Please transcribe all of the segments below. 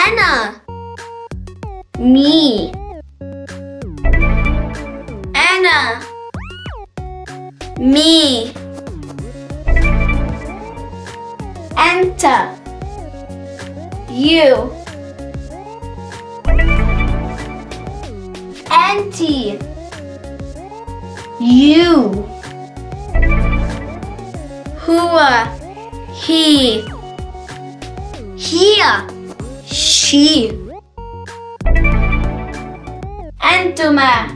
Anna. Me. Anna. Me. Enter. You. Auntie. You. Who, he. Here. She. Antuma.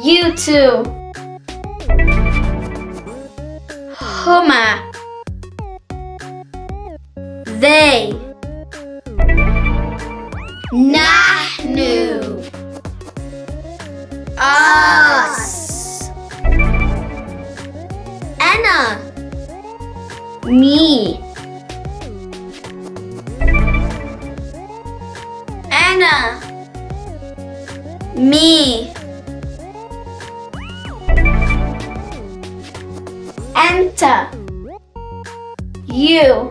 You too. Huma. They. Nahnu. Us. Anna. Me. Anna. Me. Enter. You.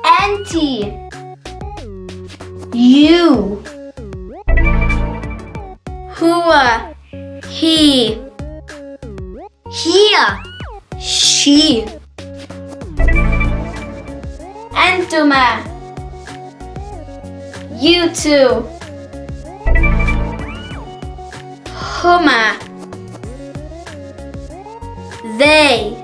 Auntie. You. Who, he. Here. She. Antuma. You too. Huma. They.